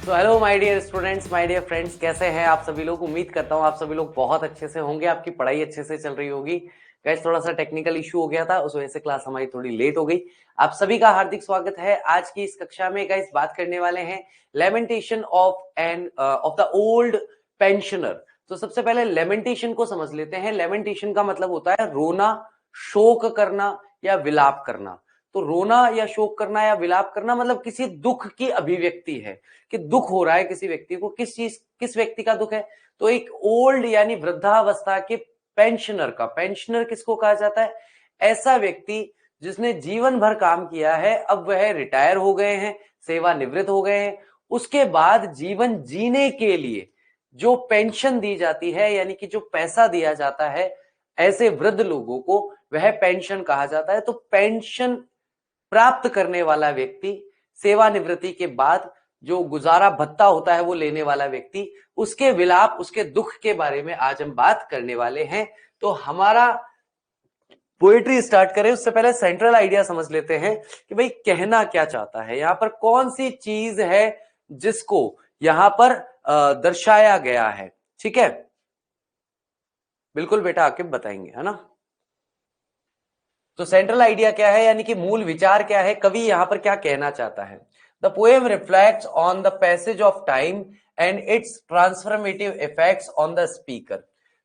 तो hello my dear students, my dear friends, कैसे हैं आप सभी लोग। उम्मीद करता हूं आप सभी लोग बहुत अच्छे से होंगे, आपकी पढ़ाई अच्छे से चल रही होगी। गाइस थोड़ा सा टेक्निकल इशू हो गया था, उस वजह से क्लास हमारी थोड़ी लेट हो गई। आप सभी का हार्दिक स्वागत है आज की इस कक्षा में। गाइस बात करने वाले हैं lamentation of the old pensioner. तो सबसे पहले लेमेंटेशन को समझ लेते हैं। लेमेंटेशन का मतलब होता है रोना, शोक करना या विलाप करना। तो रोना या शोक करना या विलाप करना मतलब किसी दुख की अभिव्यक्ति है कि दुख हो रहा है किसी व्यक्ति को। किस व्यक्ति का दुख है? तो एक ओल्ड यानी वृद्धावस्था के पेंशनर का। पेंशनर किसको कहा जाता है? ऐसा व्यक्ति जिसने जीवन भर काम किया है, अब वह रिटायर हो गए हैं, सेवानिवृत्त हो गए हैं। उसके बाद जीवन जीने के लिए जो पेंशन दी जाती है यानी कि जो पैसा दिया जाता है ऐसे वृद्ध लोगों को, वह पेंशन कहा जाता है। तो पेंशन प्राप्त करने वाला व्यक्ति, सेवानिवृत्ति के बाद जो गुजारा भत्ता होता है वो लेने वाला व्यक्ति, उसके विलाप, उसके दुख के बारे में आज हम बात करने वाले हैं। तो हमारा पोएट्री स्टार्ट करें उससे पहले सेंट्रल आइडिया समझ लेते हैं कि भाई कहना क्या चाहता है। यहां पर कौन सी चीज है जिसको यहां पर दर्शाया गया है। ठीक है, बिल्कुल बेटा आकिब बताएंगे, है ना। तो सेंट्रल आइडिया क्या है यानी कि मूल विचार क्या है, कवि यहां पर क्या कहना चाहता है। The poem reflects on the passage of time and it's transformative effects on the speaker.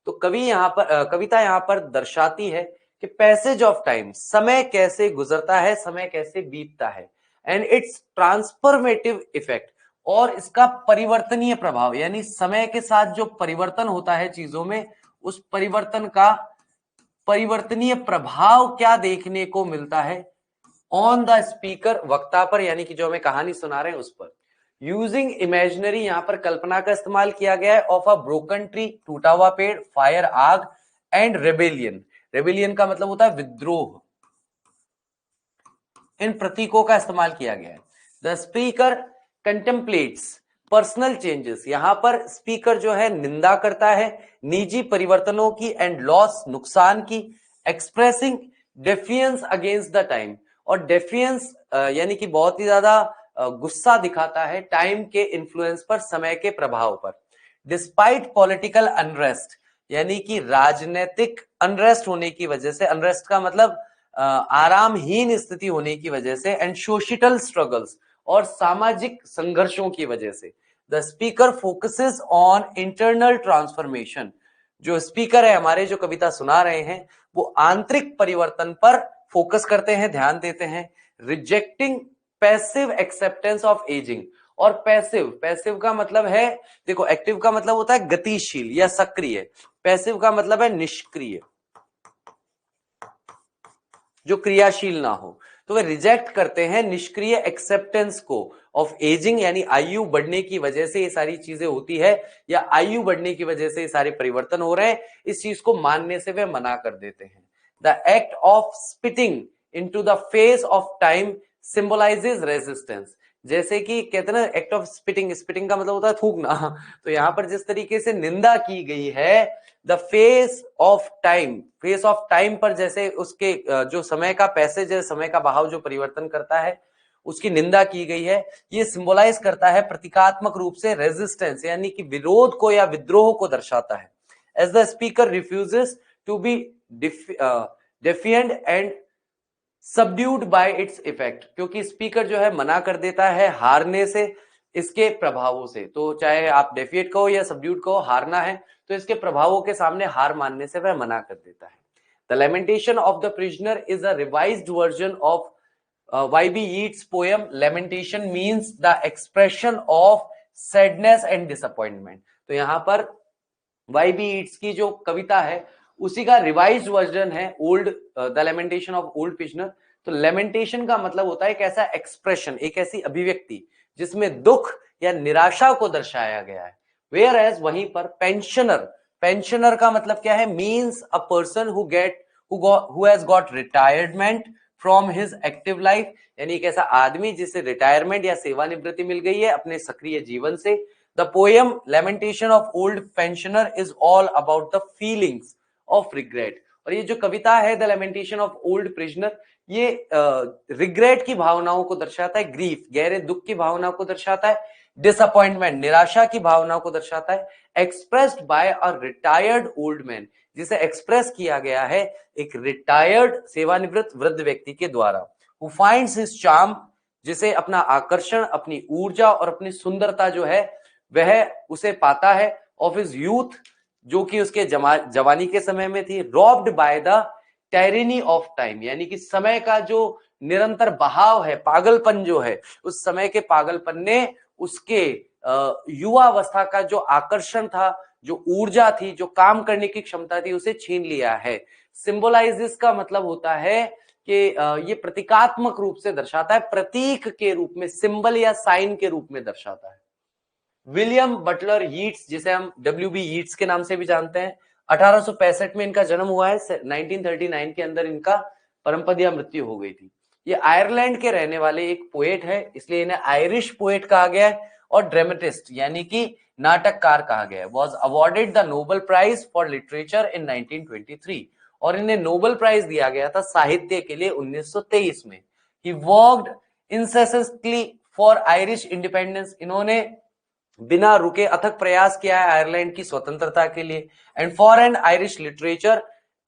तो कवि यहां पर कविता यहां पर दर्शाती है कि पैसेज ऑफ टाइम, समय कैसे गुजरता है, समय कैसे बीतता है, एंड इट्स ट्रांसफॉर्मेटिव इफेक्ट, और इसका परिवर्तनीय प्रभाव यानी समय के साथ जो परिवर्तन होता है चीजों में, उस परिवर्तन का परिवर्तनीय प्रभाव क्या देखने को मिलता है ऑन द स्पीकर, वक्ता पर, यानी कि जो हमें कहानी सुना रहे हैं उस पर। यूजिंग इमेजिनरी, यहां पर कल्पना का इस्तेमाल किया गया है, ऑफ अ ब्रोकन ट्री, टूटा हुआ पेड़, फायर आग, एंड रेबेलियन। रेबेलियन का मतलब होता है विद्रोह। इन प्रतीकों का इस्तेमाल किया गया है। द स्पीकर कंटेम्पलेट्स पर्सनल चेंजेस, यहां पर स्पीकर जो है निंदा करता है निजी परिवर्तनों की, एंड लॉस, नुकसान की, expressing defiance against the time, और डेफियंस यानी कि बहुत ही ज्यादा गुस्सा दिखाता है टाइम के इन्फ्लुएंस पर, समय के प्रभाव पर। डिस्पाइट पॉलिटिकल अनरेस्ट, यानी कि राजनीतिक अनरेस्ट होने की वजह से, अनरेस्ट का मतलब आरामहीन स्थिति होने की वजह से, एंड सोशियल स्ट्रगल्स, और सामाजिक संघर्षों की वजह से, the speaker focuses on internal transformation. जो स्पीकर है हमारे, जो कविता सुना रहे हैं, वो आंतरिक परिवर्तन पर फोकस करते हैं, ध्यान देते हैं। Rejecting passive acceptance of ageing, और पैसिव, पैसिव का मतलब है, देखो एक्टिव का मतलब होता है गतिशील या सक्रिय, पैसिव का मतलब है निष्क्रिय, जो क्रियाशील ना हो। तो वे रिजेक्ट करते हैं निष्क्रिय एक्सेप्टेंस को ऑफ एजिंग, यानी आयु बढ़ने की वजह से ये सारी चीजें होती है, या आयु बढ़ने की वजह से ये सारे परिवर्तन हो रहे हैं, इस चीज को मानने से वे मना कर देते हैं। The act of spitting into the face of time symbolises resistance. जैसे कि कहते हैं ना एक्ट ऑफ स्पिटिंग, स्पिटिंग का मतलब होता है थूकना। तो यहां पर जिस तरीके से निंदा की गई है the face of time, face of time पर, जैसे उसके जो समय का पैसेज है, समय का बहाव जो परिवर्तन करता है, उसकी निंदा की गई है। ये सिंबलाइज करता है प्रतीकात्मक रूप से रेजिस्टेंस, यानी कि विरोध को या विद्रोह को दर्शाता है। As the speaker refuses to be defiant and subdued by its effect, क्योंकि स्पीकर जो है मना कर देता है हारने से, इसके प्रभावों से। तो चाहे आप डेफिएट कहो या सबड्यूड कहो, हारना है तो इसके प्रभावों के सामने हार मानने से वह मना कर देता है। The lamentation of the prisoner is a revised version of Y B. Yeats poem lamentation means the expression of sadness and disappointment. तो यहां पर वाई.बी. यीट्स की जो कविता है उसी का रिवाइज्ड वर्जन है old, the lamentation of old prisoner. तो लेमेंटेशन का मतलब होता है एक ऐसा एक्सप्रेशन, एक ऐसी अभिव्यक्ति जिसमें दुख या निराशा को दर्शाया गया है। वेयर एज वहीं पर पेंशनर, पेंशनर का मतलब क्या है? Means a person who has got retirement from his active life, यानी एक ऐसा आदमी जिसे रिटायरमेंट या सेवानिवृत्ति मिल गई है अपने सक्रिय जीवन से। The poem lamentation of old pensioner is all about the feelings of regret. और ये जो कविता है the lamentation of old prisoner, ये रिग्रेट की भावनाओं को दर्शाता है, ग्रीफ, गहरे दुख की भावना को दर्शाता है, डिसअपॉइंटमेंट, निराशा की भावना को दर्शाता है। Expressed by a retired old man, जिसे एक्सप्रेस किया गया है एक रिटायर्ड सेवानिवृत्त वृद्ध व्यक्ति के द्वारा। हु फाइंड्स हिज चार्म, जिसे अपना आकर्षण, अपनी ऊर्जा और अपनी सुंदरता जो है वह उसे पाता है। ऑफ हिज यूथ, जो कि उसके जवानी के समय में थी। Robbed by the टायरेनी of time, यानी कि समय का जो निरंतर बहाव है, पागलपन जो है, उस समय के पागलपन ने उसके युवावस्था का जो आकर्षण था, जो ऊर्जा थी, जो काम करने की क्षमता थी, उसे छीन लिया है। सिंबलाइजेस का मतलब होता है कि ये प्रतीकात्मक रूप से दर्शाता है, प्रतीक के रूप में, सिंबल या साइन के रूप में दर्शाता है। विलियम बटलर यीट्स, जिसे हम WB यीट्स के नाम से भी जानते हैं, 1865 में इनका जन्म हुआ है। 1939 के अंदर इनका परमपदीय मृत्यु हो गई थी। ये आयरलैंड के रहने वाले एक पोएट है, इसलिए इन्हें आयरिश पोएट कहा गया है, और ड्रामेटिस्ट यानी कि नाटककार कहा गया है। Was awarded the Nobel prize for literature in 1923, और इन्हें नोबेल प्राइज दिया गया था साहित्य के लिए 1923 में। He worked incessantly for Irish independence, इन्होंने बिना रुके अथक प्रयास किया है आयरलैंड की स्वतंत्रता के लिए। And for an Irish literature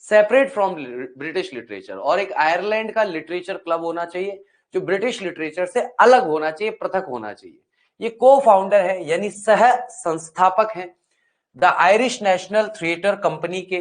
separate from British literature, और एक आयरलैंड का लिटरेचर क्लब होना चाहिए जो ब्रिटिश लिटरेचर से अलग होना चाहिए, पृथक होना चाहिए। ये को फाउंडर है, यानी सह संस्थापक हैं the Irish National Theatre company के।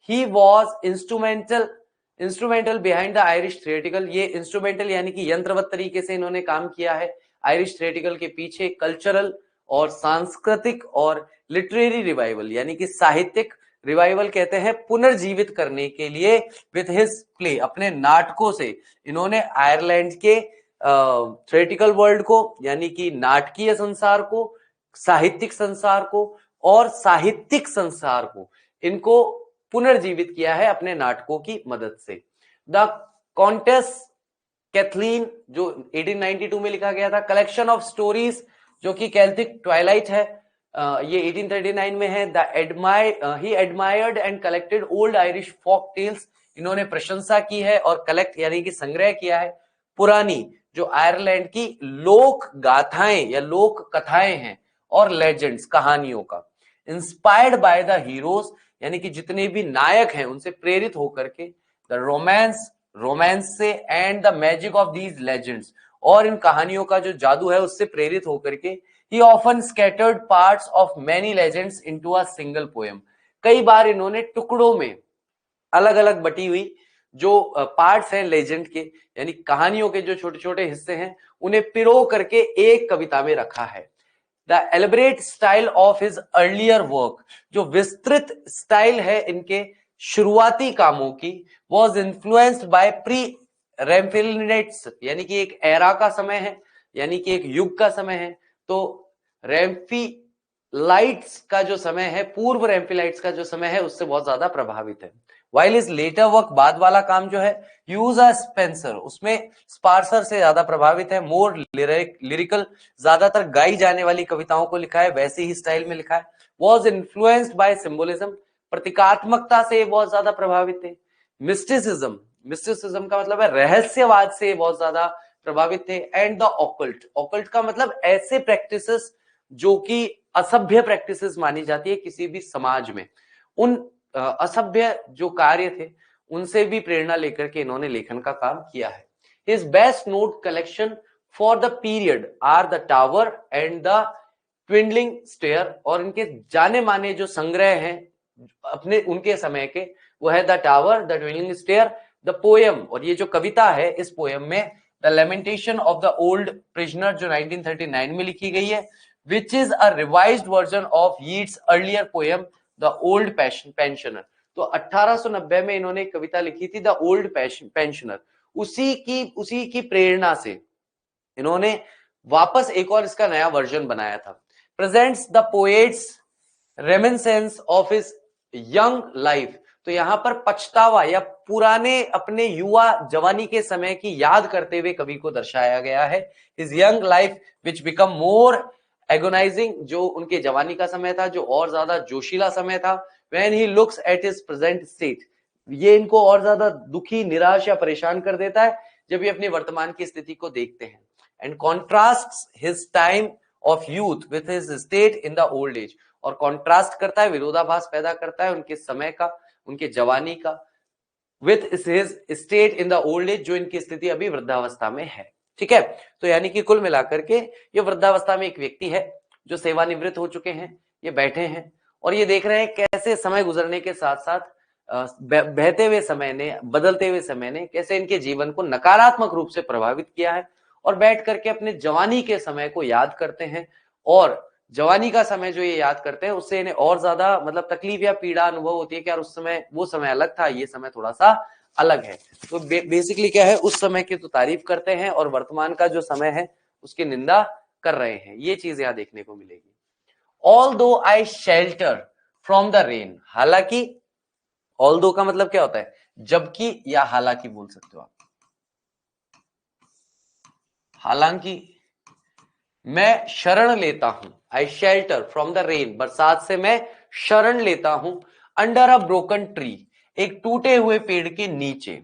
He was instrumental behind the Irish theatrical, ये इंस्ट्रूमेंटल यानी कि यंत्रवत तरीके से इन्होंने काम किया है आयरिश थिएटिकल के पीछे। कल्चरल और सांस्कृतिक और लिटरेरी रिवाइवल, यानी कि साहित्यिक रिवाइवल कहते हैं पुनर्जीवित करने के लिए, विथ हिज प्ले, अपने नाटकों से इन्होंने आयरलैंड के थिएटिकल वर्ल्ड को, यानी कि नाटकीय संसार को, साहित्यिक संसार को और साहित्यिक संसार को, इनको पुनर्जीवित किया है अपने नाटकों की मदद से। द कॉन्टेस कैथलीन, जो 1892 में लिखा गया था। कलेक्शन ऑफ स्टोरीज, जो कि कैल्टिक ट्वाइलाइट है, ये 1839 में है। He admired and collected old Irish folk tales, इन्होंने प्रशंसा की है और कलेक्ट यानी कि संग्रह किया है पुरानी जो आयरलैंड की लोक गाथाएं या लोक कथाएं हैं और लेजेंड्स, कहानियों का। इंस्पायर्ड बाय द हीरोज, यानी कि जितने भी नायक हैं उनसे प्रेरित होकर के। द रोमांस से, and the magic of these legends, और इन कहानियों का जो जादू है उससे प्रेरित होकर के। ही often scattered parts of many legends into a single poem, कई बार इन्होंने टुकड़ों में अलग अलग बटी हुई जो पार्ट्स हैं लेजेंड के, यानी कहानियों के जो छोटे छोटे हिस्से हैं, उन्हें पिरो करके एक कविता में रखा है। The elaborate style of his earlier work, जो विस्तृत स्टाइल है इनके शुरुआती कामों की, वॉज इन्फ्लुएंस्ड बाय प्री रैम्फिलिनेट्स, यानी कि एक एरा का समय है, यानी कि एक युग का समय है। तो रैम्फिलाइट्स का जो समय है, पूर्व रैम्फिलाइट्स का जो समय है, उससे बहुत ज्यादा प्रभावित है। वाइल इज लेटर वर्क, बाद वाला काम जो है, यूज अ स्पेंसर, उसमें स्पार्सर से ज्यादा प्रभावित है। मोर लिरिकल, ज्यादातर गाई जाने वाली कविताओं को लिखा है, वैसे ही स्टाइल में लिखा है। वॉज इन्फ्लुएंस्ड बाय सिंबोलिज्म, प्रतीकात्मकता से बहुत ज्यादा प्रभावित थे। मिस्टिसिज्म का मतलब है रहस्यवाद से बहुत ज्यादा प्रभावित थे। एंड द ऑकल्ट, ऑकल्ट का मतलब ऐसे प्रैक्टिसेस जो कि असभ्य प्रैक्टिसेस मानी जाती है किसी भी समाज में, उन असभ्य जो कार्य थे उनसे भी प्रेरणा लेकर के इन्होंने लेखन का काम किया है। His best note collection for the period are the tower and the winding stair, और इनके जाने माने जो संग्रह हैं अपने उनके समय के, वो है the tower, the winding stair, the poem, और ये जो कविता है इस पोएम में the lamentation of the old prisoner, जो 1939 में लिखी गई है, which is a revised version of Yeats earlier poem the old pensioner. तो 1890 में इन्होंने एक कविता लिखी थी द ओल्ड पेंशनर, उसी की प्रेरणा से इन्होंने वापस एक और इसका नया वर्जन बनाया था। Presents the poets reminiscence of his young life, तो यहां पर पछतावा या पुराने अपने युवा जवानी के समय की याद करते हुए कवि को दर्शाया गया है। His young life which become more agonising, जो उनके जवानी का समय था, जो और ज्यादा जोशीला समय था। When he looks at his present state, ये इनको और ज्यादा दुखी, निराश या परेशान कर देता है जब ये अपनी वर्तमान की स्थिति को देखते हैं। And contrast his time of youth with his state in the old age, और कॉन्ट्रास्ट करता है, विरोधाभास पैदा करता है उनके समय का, उनके जवानी का, with his state in the old age, जो इनकी स्थिति अभी वृद्धावस्था में है। ठीक है, तो यानी कि कुल मिलाकर के ये वृद्धावस्था में एक व्यक्ति है जो सेवानिवृत्त हो चुके हैं, ये बैठे हैं और ये देख रहे हैं कैसे समय गुजरने के साथ साथ बहते हुए समय ने, बदलते हुए समय ने कैसे इनके जीवन को नकारात्मक रूप से प्रभावित किया है, और बैठ करके अपने जवानी के समय को याद करते हैं, और जवानी का समय जो ये याद करते हैं उससे इन्हें और ज्यादा मतलब तकलीफ या पीड़ा अनुभव होती है कि यार उस समय वो समय अलग था, ये समय थोड़ा सा अलग है। तो बेसिकली क्या है, उस समय की तो तारीफ करते हैं और वर्तमान का जो समय है उसकी निंदा कर रहे हैं। ये चीज यहां देखने को मिलेगी। Although I shelter from the rain, हालांकि ऑल्दो का मतलब क्या होता है, जबकि या हालांकि बोल सकते हो आप। हालांकि मैं शरण लेता हूं, आई शेल्टर फ्रॉम द रेन, बरसात से मैं शरण लेता हूं, अंडर अ ब्रोकन ट्री, एक टूटे हुए पेड़ के नीचे।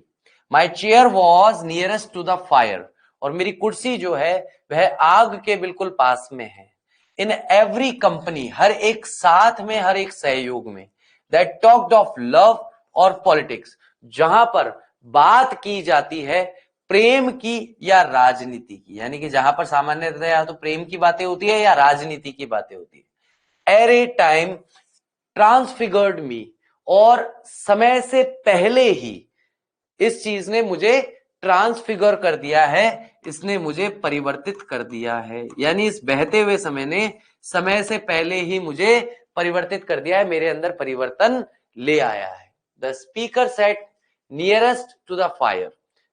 My chair was nearest to the fire, और मेरी कुर्सी जो है वह आग के बिल्कुल पास में है। इन एवरी कंपनी, हर एक साथ में, हर एक सहयोग में, दैट टॉक्ड ऑफ लव और पॉलिटिक्स, जहां पर बात की जाती है प्रेम की या राजनीति की, यानी कि जहां पर सामान्यतः या तो प्रेम की बातें होती है या राजनीति की बातें होती है। एर ए टाइम ट्रांसफिगर्ड मी, और समय से पहले ही इस चीज ने मुझे ट्रांसफिगर कर दिया है, इसने मुझे परिवर्तित कर दिया है, यानी इस बहते हुए समय ने समय से पहले ही मुझे परिवर्तित कर दिया है, मेरे अंदर परिवर्तन ले आया है। The speaker sat nearest to the fire,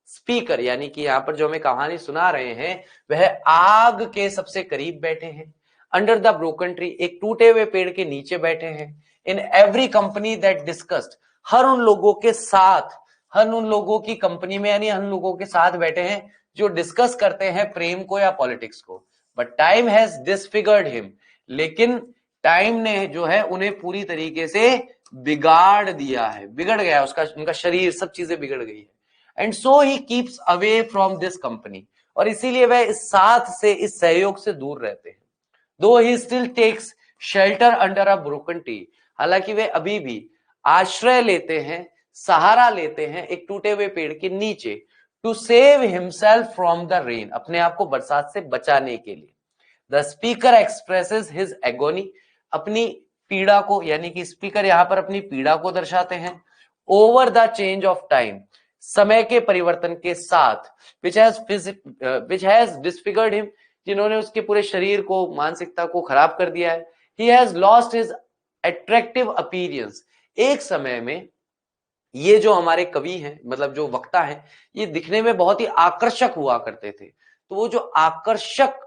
speaker यानी कि यहां पर जो हमें कहानी सुना रहे हैं वह आग के सबसे करीब बैठे हैं, अंडर द ब्रोकन ट्री, एक टूटे हुए पेड़ के नीचे बैठे हैं, in every company that discussed, हर उन लोगों के साथ, हर उन लोगों की कंपनी में, यानी हर लोगों के साथ बैठे हैं जो डिस्कस करते हैं प्रेम को या पॉलिटिक्स को। But time has disfigured him, लेकिन टाइम ने जो है उन्हें पूरी तरीके से बिगाड़ दिया है, बिगड़ गया उसका, उनका शरीर, सब चीजें बिगड़ गई है। And so he keeps away from this company, और इसीलिए वह इस साथ से, इस सहयोग से दूर रहते हैं। Though he still takes shelter under a broken tree, हालांकि वे अभी भी आश्रय लेते हैं, सहारा लेते हैं एक टूटे हुए पेड़ के नीचे, to save himself from the rain, अपने आप को बरसात से बचाने के लिए। The speaker expresses his agony, अपनी पीड़ा को, यानी कि स्पीकर यहां पर अपनी पीड़ा को दर्शाते हैं, over the change of time, समय के परिवर्तन के साथ, विच हैज डिसफिगर्ड हिम, जिन्होंने उसके पूरे शरीर को, मानसिकता को खराब कर दिया है। He has lost his attractive appearance, एक समय में ये जो हमारे कवि हैं, मतलब जो वक्ता हैं, ये दिखने में बहुत ही आकर्षक हुआ करते थे। तो वो जो आकर्षक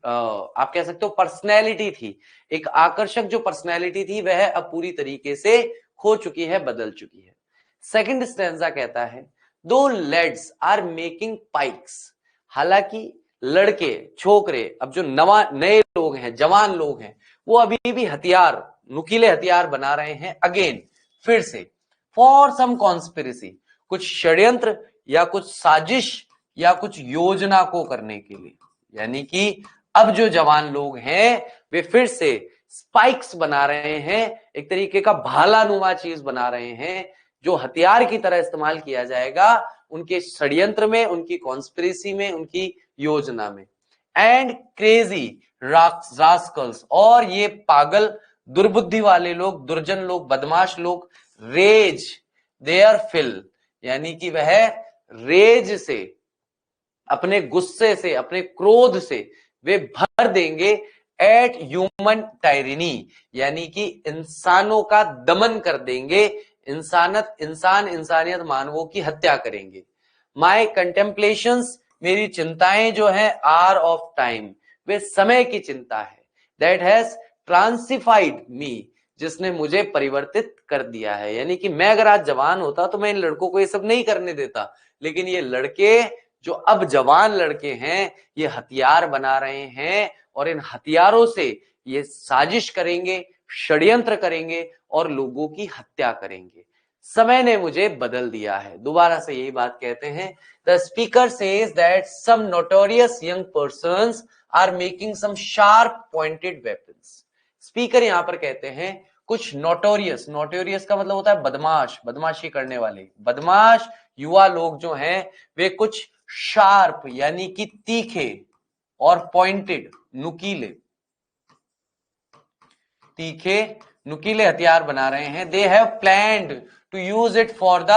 आप कह सकते हो पर्सनैलिटी थी, एक आकर्षक जो पर्सनैलिटी थी वह अब पूरी तरीके से खो चुकी है, बदल चुकी है। सेकंड स्टैंजा कहता है, दो लेड्स आर मेकिंग पाइक्स, हालांकि लड़के, छोकरे, अब जो नए लोग हैं, जवान लोग हैं, वो अभी भी हथियार, नुकीले हथियार बना रहे हैं, अगेन, फिर से, फॉर सम कॉन्स्पिरेसी, कुछ षड्यंत्र या कुछ साजिश या कुछ योजना को करने के लिए, यानी कि अब जो जवान लोग हैं वे फिर से स्पाइक्स बना रहे हैं, एक तरीके का भालानुमा चीज बना रहे हैं जो हथियार की तरह इस्तेमाल किया जाएगा उनके षड्यंत्र में, उनकी कॉन्स्पिरेसी में, उनकी योजना में। एंड क्रेजी रास्कल्स, और ये पागल, दुर्बुद्धि वाले लोग, दुर्जन लोग, बदमाश लोग, रेज देयर फिल, यानी कि वह रेज से, अपने गुस्से से, अपने क्रोध से वे भर देंगे एट ह्यूमन टायरिनी, यानी कि इंसानों का दमन कर देंगे, इंसानियत मानवों की हत्या करेंगे। माई कंटेम्पलेशंस, मेरी चिंताएं जो है, आर ऑफ टाइम, वे समय की चिंता है, दैट हैज ट्रांसिफाइड मी, जिसने मुझे परिवर्तित कर दिया है। यानी कि मैं अगर आज जवान होता तो मैं इन लड़कों को ये सब नहीं करने देता, लेकिन ये लड़के जो अब जवान लड़के हैं ये हथियार बना रहे हैं और इन हथियारों से ये साजिश करेंगे, षड्यंत्र करेंगे और लोगों की हत्या करेंगे। समय ने मुझे बदल दिया है। दोबारा से यही बात कहते हैं, the speaker says that some notorious young persons are making some sharp pointed weapons. Speaker यहां पर कहते हैं कुछ नोटोरियस, नोटोरियस का मतलब होता है बदमाश, बदमाशी करने वाले, बदमाश युवा लोग जो हैं वे कुछ शार्प यानी कि तीखे और पॉइंटेड नुकीले, तीखे नुकीले हथियार बना रहे हैं। They have planned to use it for the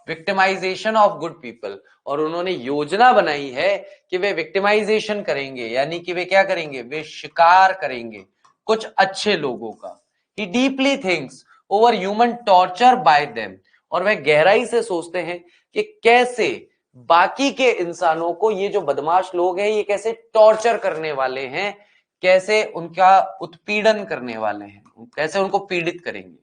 victimization of good people, और उन्होंने योजना बनाई है कि वे विक्टिमाइजेशन करेंगे, यानी कि वे क्या करेंगे, वे शिकार करेंगे कुछ अच्छे लोगों का। He deeply thinks over human torture by them, और वह गहराई से सोचते हैं कि कैसे बाकी के इंसानों को ये जो बदमाश लोग हैं ये कैसे टॉर्चर करने वाले हैं, कैसे उनका उत्पीड़न करने वाले हैं, कैसे उनको पीड़ित करेंगे।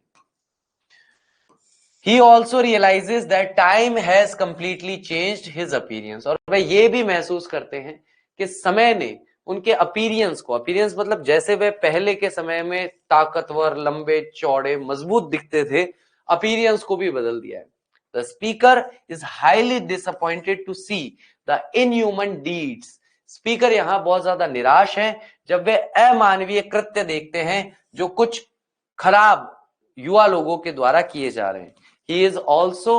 He also realizes that time has completely changed his appearance, और वह ये भी महसूस करते हैं कि समय ने उनके अपीरियंस को, अपीरियंस मतलब जैसे वे पहले के समय में ताकतवर, लंबे चौड़े, मजबूत दिखते थे, अपीरियंस को भी बदल दिया है। The speaker is highly disappointed to see the inhuman deeds. Speaker यहां बहुत ज्यादा निराश है जब वे अमानवीय कृत्य देखते हैं जो कुछ खराब युवा लोगों के द्वारा किए जा रहे हैं। He is also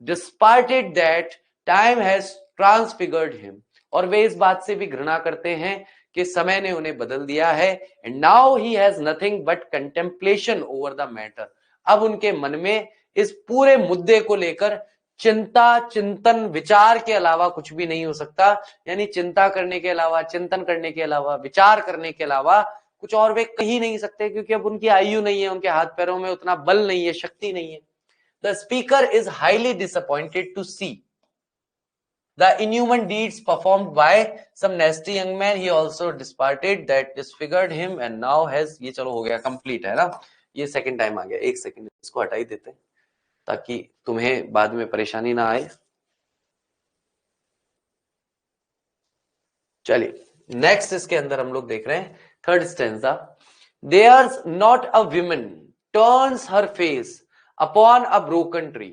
disparted that time has transfigured him, और वे इस बात से भी घृणा करते हैं कि समय ने उन्हें बदल दिया है। And now he has nothing but contemplation over the matter. अब उनके मन में इस पूरे मुद्दे को लेकर चिंता, चिंतन, विचार के अलावा कुछ भी नहीं हो सकता, यानी चिंता करने के अलावा, चिंतन करने के अलावा, विचार करने के अलावा कुछ और वे कह ही नहीं सकते, क्योंकि अब उनकी आयु नहीं है, उनके हाथ पैरों में उतना बल नहीं है, शक्ति नहीं है। The speaker is highly disappointed to see the inhuman deeds performed by some nasty young man. He also disparted that disfigured him and now has, ये चलो हो गया कंप्लीट है ना, ये सेकंड टाइम आ गया। एक सेकंड इसको हटा ही देते हैं ताकि तुम्हें बाद में परेशानी ना आए। चलिए नेक्स्ट इसके अंदर हम लोग देख रहे हैं third stanza. There's not a woman turns her face upon a broken tree.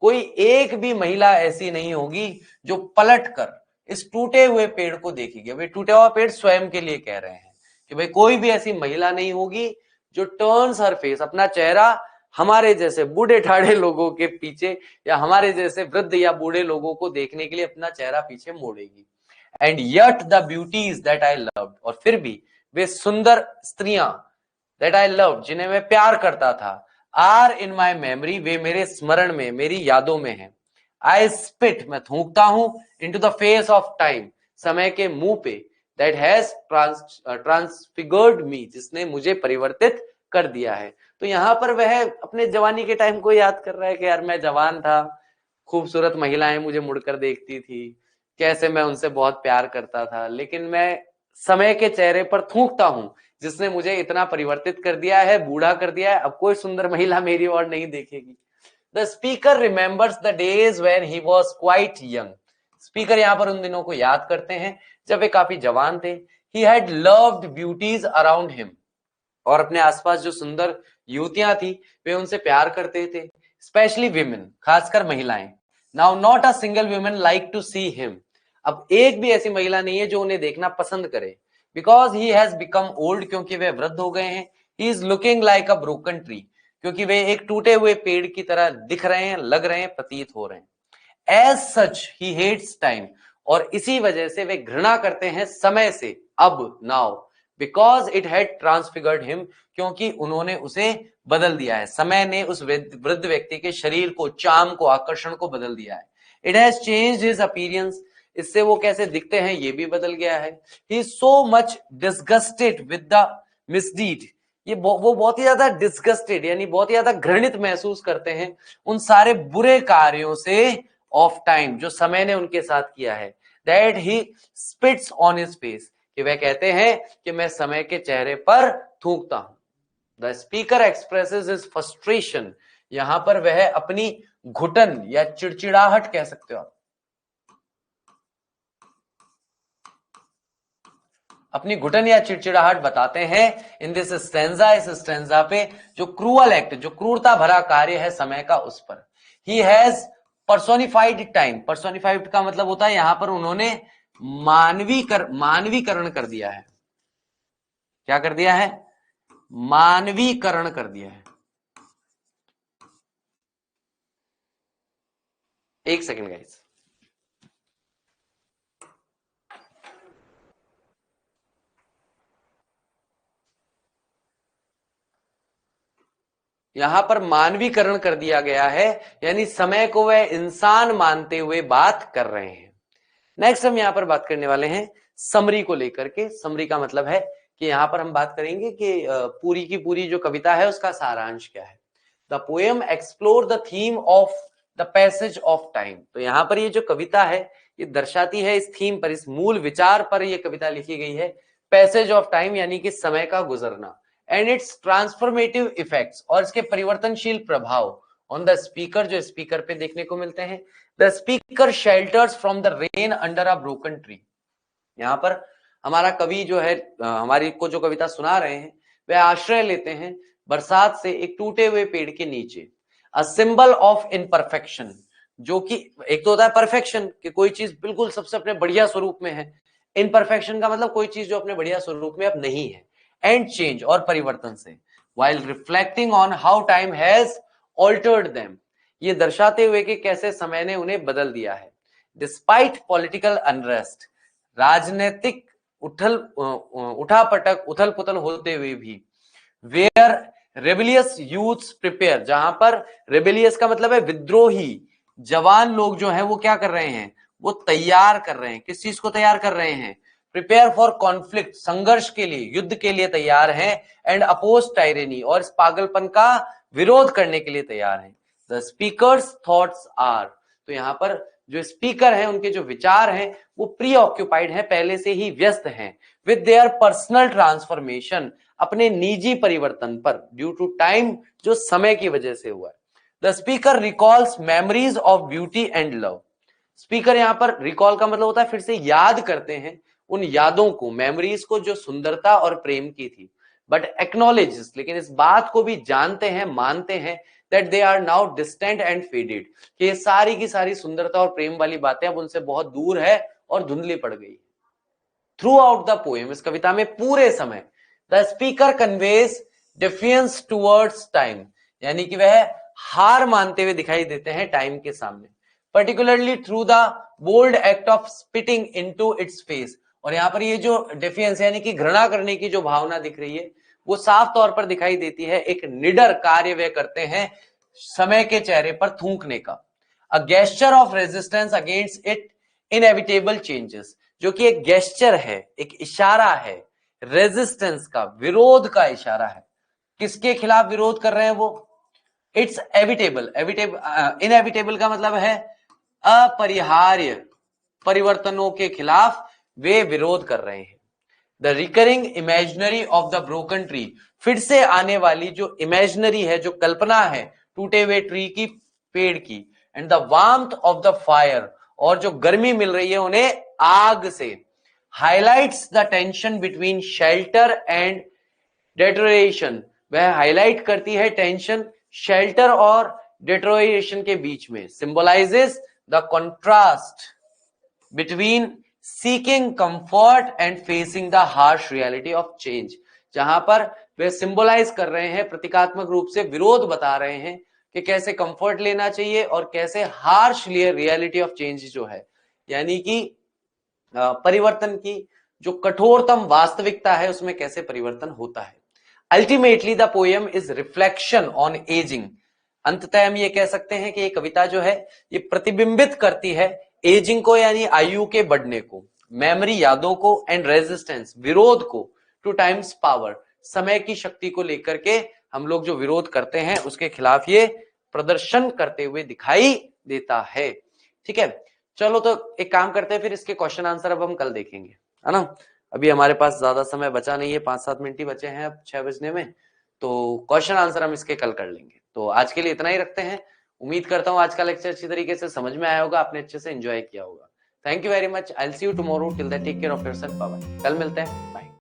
कोई एक भी महिला ऐसी नहीं होगी जो पलटकर इस टूटे हुए पेड़ को देखेगी। वे टूटा हुआ पेड़ स्वयं के लिए कह रहे हैं कि भाई कोई भी ऐसी महिला नहीं होगी जो टर्न्स हर फेस, अपना चेहरा हमारे जैसे बूढ़े ठाढ़े लोगों के पीछे या हमारे जैसे वृद्ध या बूढ़े लोगों को देखने के लिए अपना चेहरा पीछे मोड़ेगी। And yet the beauties that I loved, और फिर भी वे सुंदर स्त्रियां दैट आई लव्ड, जिन्हें मैं प्यार करता था, आर इन माई मेमोरी, वे मेरे स्मरण में, मेरी यादों में है। आई स्पिट, मैं थूकता हूं, into the face of time, समय के मुंह पे, दैट हैज ट्रांसफिगर्ड मी, जिसने मुझे परिवर्तित कर दिया है। तो यहां पर वह अपने जवानी के टाइम को याद कर रहा है कि यार मैं जवान था, खूबसूरत महिलाएं मुझे मुड़कर देखती थी, कैसे मैं उनसे बहुत प्यार करता था, लेकिन मैं समय के चेहरे पर थूकता हूं जिसने मुझे इतना परिवर्तित कर दिया है, बूढ़ा कर दिया है, अब कोई सुंदर महिला मेरी ओर नहीं देखेगी। The speaker remembers the days when he was quite young. Speaker यहां पर उन दिनों को याद करते हैं जब वे काफी जवान थे। He had loved beauties around him, और अपने आसपास जो सुंदर युवतियां थी वे उनसे प्यार करते थे, स्पेशली विमेन, खासकर महिलाएं। Now not a single woman like to see him, अब एक भी ऐसी महिला नहीं है जो उन्हें देखना पसंद करे। Because he has become old, क्योंकि वे वृद्ध हो गए हैं। He is looking like a broken tree, क्योंकि वे एक टूटे हुए पेड़ की तरह दिख रहे हैं, लग रहे हैं, प्रतीत हो रहे हैं। As such he hates time, और इसी वजह से वे घृणा करते हैं समय से, अब, now, because it had transfigured him, क्योंकि उन्होंने उसे बदल दिया है। समय ने उस वृद्ध व्यक्ति के शरीर को, चाम को, आकर्षण को बदल दिया है। It has changed his appearance, इससे वो कैसे दिखते हैं ये भी बदल गया है। He is so much disgusted with the misdeed, ये वो बहुत ही ज्यादा डिस्गस्टेड यानी बहुत ही ज्यादा घृणित महसूस करते हैं उन सारे बुरे कार्यों से ऑफ टाइम जो समय ने उनके साथ किया है। That he spits on his face, कि वह कहते हैं कि मैं समय के चेहरे पर थूकता हूं। The speaker expresses his frustration, यहां पर वह अपनी घुटन या चिड़चिड़ाहट कह सकते हो आप, अपनी घुटन या चिड़चिड़ाहट बताते हैं इन दिस स्टेंजा, इस स्टेंजा पे जो क्रूअल एक्ट, जो क्रूरता भरा कार्य है समय का, उस पर। He has personified time, personified का मतलब होता है यहां पर उन्होंने मानवीकरण कर दिया है। क्या कर दिया है? मानवीकरण कर दिया है। एक सेकंड गाइस। यहां पर मानवीकरण कर दिया गया है, यानी समय को वह इंसान मानते हुए बात कर रहे हैं। नेक्स्ट हम यहां पर बात करने वाले हैं समरी को लेकर के। समरी का मतलब है कि यहां पर हम बात करेंगे कि पूरी की पूरी जो कविता है उसका सारांश क्या है। The poem explore the theme of the passage of time. तो यहां पर ये जो कविता है ये दर्शाती है इस थीम पर, इस मूल विचार पर ये कविता लिखी गई है, पैसेज ऑफ टाइम यानी कि समय का गुजरना, एंड इट्स ट्रांसफॉर्मेटिव इफेक्ट्स, और इसके परिवर्तनशील प्रभाव ऑन द स्पीकर, जो स्पीकर पे देखने को मिलते हैं। The speaker shelters from the rain under a broken tree. यहां पर हमारा कवि जो है हमारी को जो कविता सुना रहे हैं वह आश्रय लेते हैं बरसात से एक टूटे हुए पेड़ के नीचे। अ सिंबल ऑफ इनपरफेक्शन, जो कि एक तो होता है परफेक्शन कि कोई चीज बिल्कुल सबसे अपने बढ़िया स्वरूप में है, इनपरफेक्शन का मतलब कोई चीज जो अपने बढ़िया स्वरूप में अब नहीं है, एंड चेंज और परिवर्तन से, while reflecting on how time has altered them, ये दर्शाते हुए कि कैसे समय ने उन्हें बदल दिया है। डिस्पाइट पॉलिटिकल अनरेस्ट, राजनीतिक उठापटक उथल पुथल होते हुए भी, वेयर रेबिलियस यूथ्स प्रिपेयर, जहां पर रेबिलियस का मतलब है विद्रोही जवान लोग जो है वो क्या कर रहे हैं, वो तैयार कर रहे हैं। किस चीज को तैयार कर रहे हैं? प्रिपेयर फॉर कॉन्फ्लिक्ट, संघर्ष के लिए, युद्ध के लिए तैयार हैं, एंड अपोज टायरेनी, और इस पागलपन का विरोध करने के लिए तैयार हैं। द स्पीकर्स थॉट्स आर, तो यहां पर जो स्पीकर हैं उनके जो विचार हैं वो प्री ऑक्यूपाइड है, पहले से ही व्यस्त हैं, विद देयर पर्सनल ट्रांसफॉर्मेशन, अपने निजी परिवर्तन पर, ड्यू टू टाइम, जो समय की वजह से हुआ है। The speaker recalls memories of beauty and love. Speaker यहां पर रिकॉल का मतलब होता है फिर से याद करते हैं उन यादों को, मेमोरीज को जो सुंदरता और प्रेम की थी, बट एक्नॉलेज, लेकिन इस बात को भी जानते हैं, मानते हैं, that they are now distant and faded, कि ये सारी की सारी सुंदरता और प्रेम वाली बातें अब उनसे बहुत दूर है और धुंधली पड़ गई। थ्रू आउट द पोएम, इस कविता में पूरे समय, the speaker conveys defiance towards time, यानी कि वह हार मानते हुए दिखाई देते हैं टाइम के सामने, particularly through the bold act of spitting into its face. और यहां पर ये जो डिफियंस यानी कि घृणा करने की जो भावना दिख रही है वो साफ तौर पर दिखाई देती है, एक निडर कार्य वे करते हैं समय के चेहरे पर थूकने का। A gesture of resistance against it inevitable changes, जो कि एक गेस्चर है, एक इशारा है, रेजिस्टेंस का, विरोध का इशारा है। किसके खिलाफ विरोध कर रहे हैं वो? इट्स एविटेबल, इनएविटेबल का मतलब है अपरिहार्य परिवर्तनों के खिलाफ वे विरोध कर रहे हैं। The recurring imaginary of the broken tree, फिर से आने वाली जो इमेजिनरी है, जो कल्पना है टूटे हुए ट्री की, पेड़ की, and the warmth of the fire, और जो गर्मी मिल रही है उन्हें आग से, highlights the tension between shelter and deterioration, वह हाईलाइट करती है टेंशन शेल्टर और डेटोरेशन के बीच में, symbolises the contrast between seeking comfort and facing the harsh reality of change, जहां पर वे सिंबलाइज कर रहे हैं, प्रतीकात्मक रूप से विरोध बता रहे हैं कि कैसे कंफर्ट लेना चाहिए और कैसे हार्श रियलिटी ऑफ चेंज जो है, यानी कि परिवर्तन की जो कठोरतम वास्तविकता है उसमें कैसे परिवर्तन होता है। Ultimately the poem is reflection on ageing, अंततः हम ये कह सकते हैं कि ये कविता जो है ये प्रतिबिंबित करती है एजिंग को, यानी आयु के बढ़ने को, मेमोरी यादों को, एंड रेजिस्टेंस विरोध को, टू टाइम्स पावर समय की शक्ति को लेकर के हम लोग जो विरोध करते हैं उसके खिलाफ ये प्रदर्शन करते हुए दिखाई देता है। ठीक है, चलो तो एक काम करते हैं, फिर इसके क्वेश्चन आंसर अब हम कल देखेंगे, है ना। अभी हमारे पास ज्यादा समय बचा नहीं है, 5-7 मिनट ही बचे हैं अब 6 बजने में, तो क्वेश्चन आंसर हम इसके कल कर लेंगे। तो आज के लिए इतना ही रखते हैं। उम्मीद करता हूं आज का लेक्चर अच्छी तरीके से समझ में आया होगा, आपने अच्छे से एंजॉय किया होगा। Thank you very much, I will see you tomorrow, till then take care of yourself, bye bye, कल मिलते हैं, बाय।